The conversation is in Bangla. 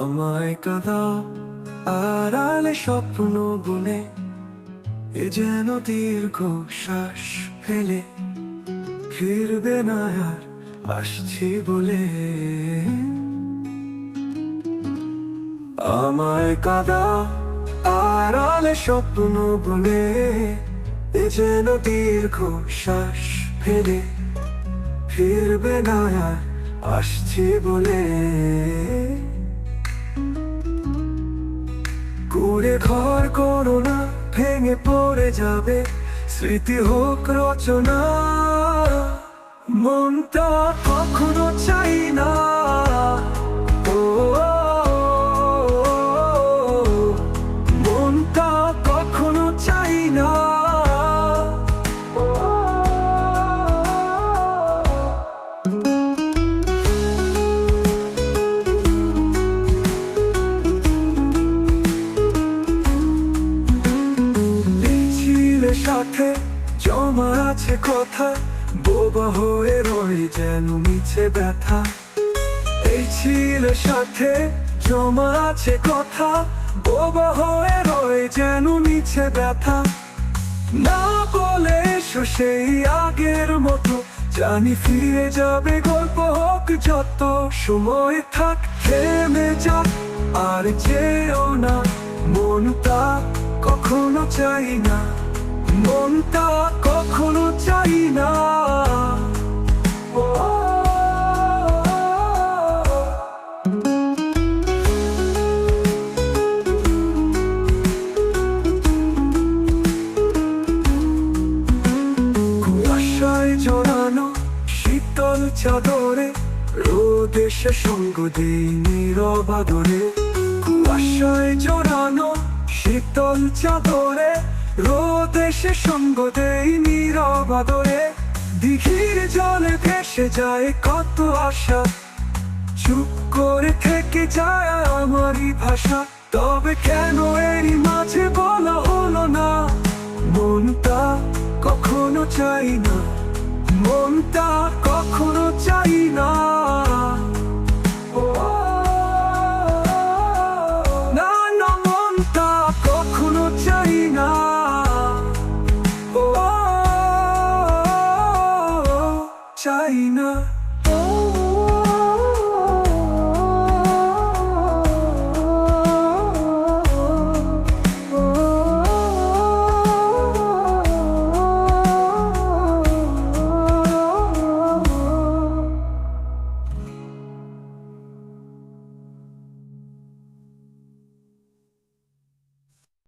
আমায় কাঁদাও আড়ালে স্বপ্ন বুনে, এ যেন দীর্ঘ শ্বাস ফেলে ফিরবে না আর আসছি বলে। আমায় কাঁদাও আড়ালে স্বপ্ন বুনে, এ যেন দীর্ঘ শ্বাস ফেলে ফিরবে না আর আসছি বলে। কুড়ে ঘর করো না, ভেঙে পড়ে যাবে, স্মৃতি হোক রচনা। মনটা কখনো চাই না, ও মনটা কখনো চাই না। সাথে জমা আছে কথা, বোবা হয়ে রয়ে যেন মিছে ব্যথা। এই ছিল সাথে জমা আছে কথা, বোবা হয়ে রয়ে যেন মিছে ব্যথা। না বলে এসো সেই আগের মতো, জানি ফিরে যাবে গল্প হোক যত। সময় থাক থেমে যাক আর যেও না, মনটা কখনো চাই না, মনটা কখনো চাই না। কুয়াশায় জড়ানো শীতল চাদরে, রোদ এসে সঙ্গ দেই নীরব আদরে। কুয়াশায় জড়ানো শীতল চাদরে, রোদ এসে সঙ্গ দেই নীরব আদরে। দিঘির জলে ভেসে যায় কত আশা, চুপ করে থেকে যায় আমারই ভাষা। তবে কেন এরই মাঝে বলা হলো না, মনটা কখনো চাই না, মনটা কখনো চাই না।